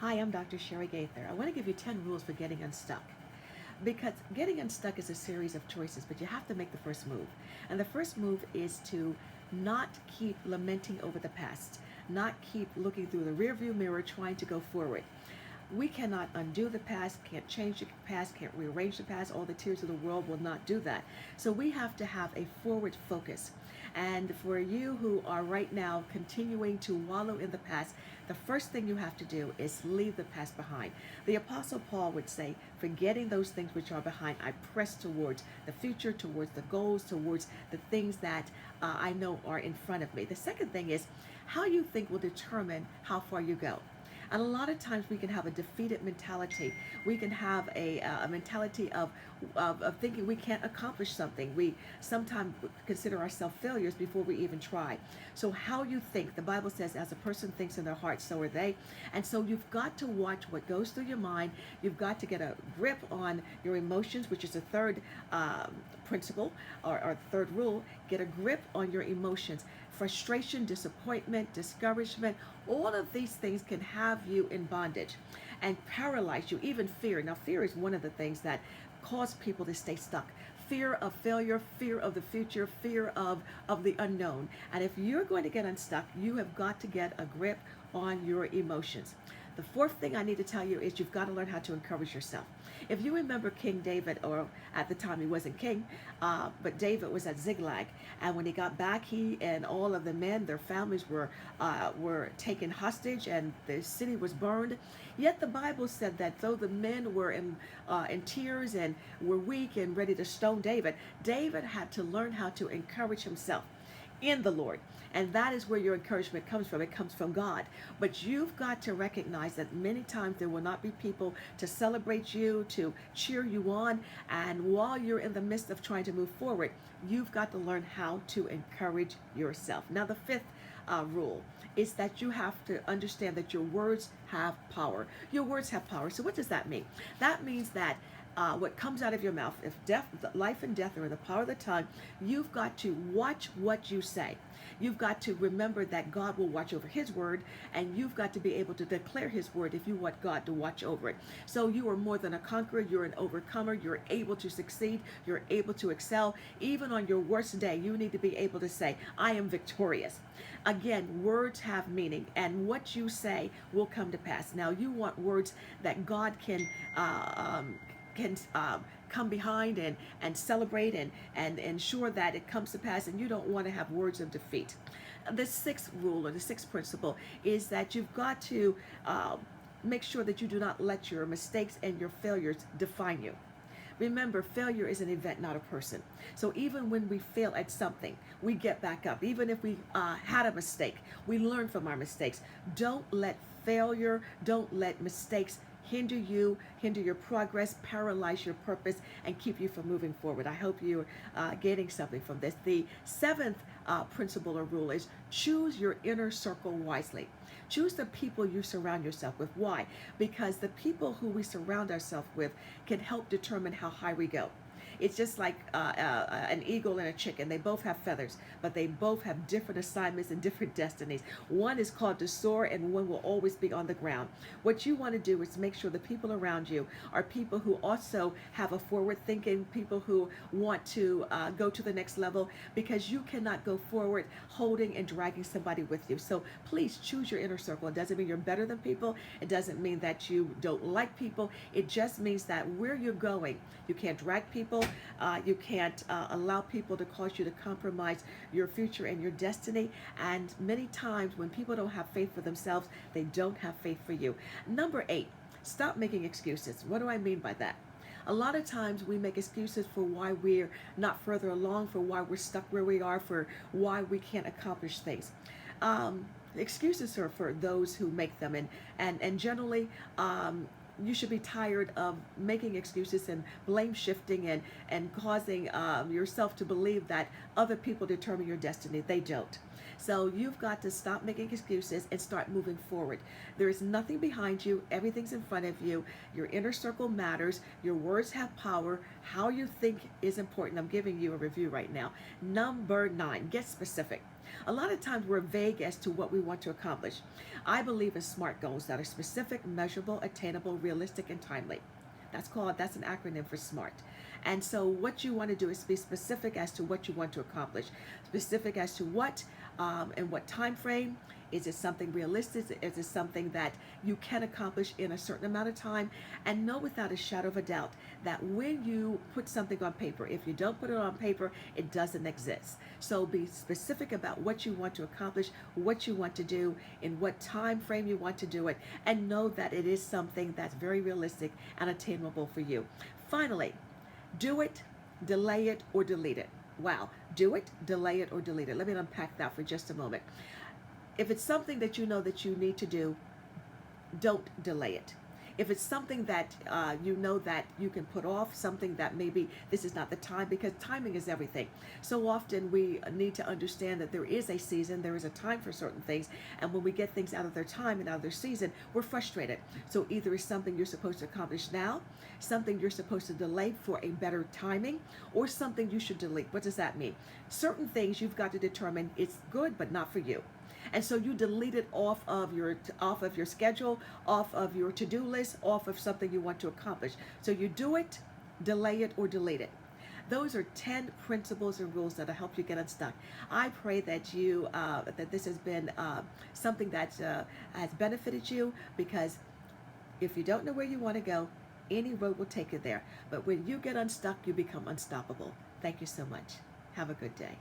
Hi, I'm Dr. Sherry Gaither. I want to give you 10 rules for getting unstuck. Because getting unstuck is a series of choices, but you have to make the first move. And the first move is to not keep lamenting over the past, not keep looking through the rearview mirror trying to go forward. We cannot undo the past, can't change the past, can't rearrange the past. All the tears of the world will not do that. So we have to have a forward focus. And for you who are right now continuing to wallow in the past, the first thing you have to do is leave the past behind. The Apostle Paul would say, forgetting those things which are behind, I press towards the future, towards the goals, towards the things that I know are in front of me. The second thing is, how you think will determine how far you go. And a lot of times we can have a defeated mentality. We can have a mentality of thinking we can't accomplish something. We sometimes consider ourselves failures before we even try. So how you think, the Bible says, as a person thinks in their heart, so are they. And so you've got to watch what goes through your mind. You've got to get a grip on your emotions, which is the third principle or third rule. Get a grip on your emotions. Frustration, disappointment, discouragement, all of these things can have you in bondage and paralyze you, even fear. Now, fear is one of the things that cause people to stay stuck. Fear of failure, fear of the future, fear of the unknown. And if you're going to get unstuck, you have got to get a grip on your emotions. The fourth thing I need to tell you is you've got to learn how to encourage yourself. If you remember King David, or at the time he wasn't king, but David was at Ziklag, and when he got back, he and all of the men, their families were taken hostage, and the city was burned. Yet the Bible said that though the men were in tears and were weak and ready to stone David, David had to learn how to encourage himself in the Lord. And that is where your encouragement comes from. It comes from God. But you've got to recognize that many times there will not be people to celebrate you, to cheer you on. And while you're in the midst of trying to move forward, you've got to learn how to encourage yourself. Now, the fifth rule is that you have to understand that your words have power. Your words have power. So what does that mean? That means that what comes out of your mouth, if life and death are in the power of the tongue, you've got to watch what you say. You've got to remember that God will watch over his word, and you've got to be able to declare his word if you want God to watch over it. So you are more than a conqueror. You're an overcomer. You're able to succeed. You're able to excel. Even on your worst day, you need to be able to say, I am victorious. Again, words have meaning, and what you say will come to pass. Now, you want words that God can come behind and celebrate and ensure that it comes to pass, and you don't want to have words of defeat. The sixth rule, or the sixth principle, is that you've got to make sure that you do not let your mistakes and your failures define you. Remember, failure is an event, not a person. So even when we fail at something, we get back up. Even if we had a mistake, we learn from our mistakes. Don't let failure, don't let mistakes hinder you, hinder your progress, paralyze your purpose, and keep you from moving forward. I hope you're getting something from this. The seventh principle or rule is choose your inner circle wisely. Choose the people you surround yourself with. Why? Because the people who we surround ourselves with can help determine how high we go. It's just like an eagle and a chicken. They both have feathers, but they both have different assignments and different destinies. One is called to soar, and one will always be on the ground. What you want to do is make sure the people around you are people who also have a forward thinking, people who want to go to the next level, because you cannot go forward holding and dragging somebody with you. So please choose your inner circle. It doesn't mean you're better than people. It doesn't mean that you don't like people. It just means that where you're going, you can't drag people. You can't allow people to cause you to compromise your future and your destiny. And many times when people don't have faith for themselves, they don't have faith for you. Number 8, stop making excuses. What do I mean by that? A lot of times we make excuses for why we're not further along, for why we're stuck where we are, for why we can't accomplish things. Excuses are for those who make them, and generally you should be tired of making excuses and blame shifting and causing yourself to believe that other people determine your destiny. They don't. So you've got to stop making excuses and start moving forward. There is nothing behind you, everything's in front of you. Your inner circle matters, your words have power, how you think is important. I'm giving you a review right now. Number 9, get specific. A lot of times we're vague as to what we want to accomplish. I believe in SMART goals that are specific, measurable, attainable, realistic, and timely. That's an acronym for SMART. And so what you want to do is be specific as to what you want to accomplish. Specific as to what and what time frame. Is it something realistic? Is it something that you can accomplish in a certain amount of time? And know without a shadow of a doubt that when you put something on paper, if you don't put it on paper, it doesn't exist. So be specific about what you want to accomplish, what you want to do, in what time frame you want to do it, and know that it is something that's very realistic and attainable for you. Finally, do it, delay it, or delete it. Wow. Do it, delay it, or delete it. Let me unpack that for just a moment. If it's something that you know that you need to do, don't delay it. If it's something that you know that you can put off, something that maybe this is not the time, because timing is everything. So often we need to understand that there is a season, there is a time for certain things, and when we get things out of their time and out of their season, we're frustrated. So either it's something you're supposed to accomplish now, something you're supposed to delay for a better timing, or something you should delete. What does that mean? Certain things you've got to determine it's good, but not for you. And so you delete it off of your schedule, off of your to-do list, off of something you want to accomplish. So you do it, delay it, or delete it. Those are 10 principles and rules that'll help you get unstuck. I pray that that this has been something that has benefited you, because if you don't know where you want to go, any road will take you there. But when you get unstuck, you become unstoppable. Thank you so much. Have a good day.